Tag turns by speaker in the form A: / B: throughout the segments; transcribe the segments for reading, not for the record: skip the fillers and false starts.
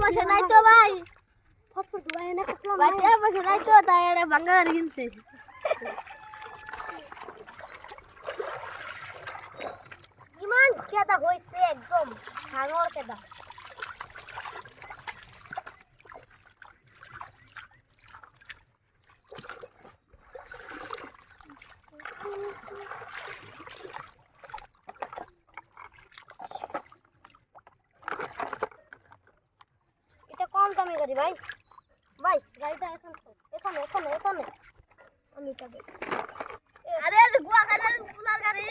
A: বসে নাই তো ভাই ফটফট ধুয়ায় না কাটলাম ভাই বসে নাই তো তাই এটা ভাঙা গাড়ি কিনছি ইমান কেদা হইছে একদম ভাঙর কেদা কম দামি গাড়ি ভাই ভাই গাড়িটা এখানে আমি যাবে আরে যে গুয়া গাড়ি পুলার গাড়ি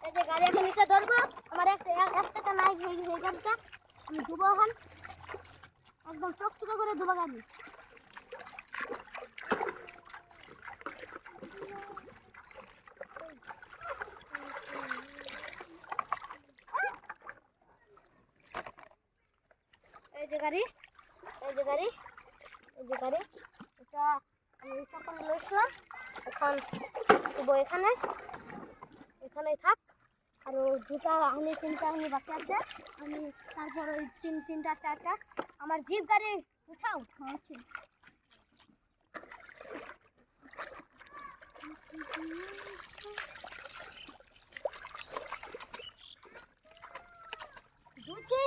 A: এই যে গাড়ি এখন এটা ধরবো আমার এক টাকা নাই এই গাড়িটা আমি ধুবো এখন একদম চকচকে করে ধুবো গাড়ি এই যে গাড়ি এটা আমি তখন লইছিলাম এখন এখানেই থাক আর দুটা আমি তিনটা আমি বাকি আছে আমি তারপর ওই তিনটা চারটা আমার জিপ গাড়ি উঠাও হচ্ছে বুঝছি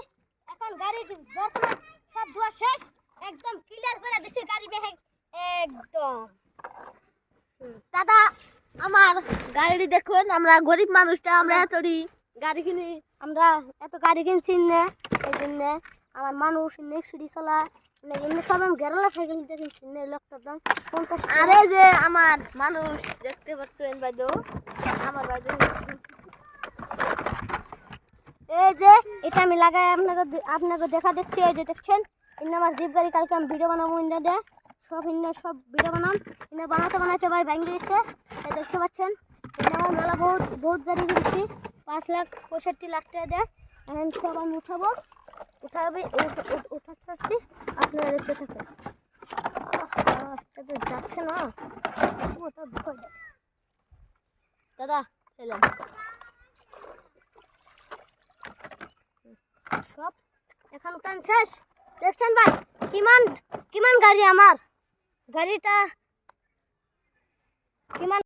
A: এখন গাড়ি বর্তমান সব ধোয়া শেষ একদম ক্লিয়ার করে দিছি গাড়ি বেহে একদম দাদা আমার গাড়ি দেখুন আমরা গরিব মানুষটা আমরা এতটি গাড়ি কিনি আমরা এত গাড়ি কিনছি না এই জন্য আমার মানুষ নেক্সট চলা এমনি সব আমি গেরালা সাইকেল কিনছি না লকটার দাম 50 আরে যে আমার মানুষ দেখতে পাচ্ছেন বাইদো আমার বাইদো এই যে এটা আমি লাগাই আপনাকে দেখা দিচ্ছি এই যে দেখছেন ইন্না আমার জিপ গাড়ি কালকে আমি ভিডিও বানাবো ইন্না দে সব ভিডিও বানাতে ভাই ভেঙে গেছে এই দেখতে পাচ্ছেন ইন্না আমার মেলা বহুত গাড়ি কিনছি 5,65,00,000 টাকা দেয় এখন সব আমি উঠাচ্ছি আপনারা দেখতে থাকেন তো যাচ্ছে না দাদা এলাম সব এখন কান শেষ দেখছেন ভাই কিমান গাড়ি আমার গাড়িটা কিমান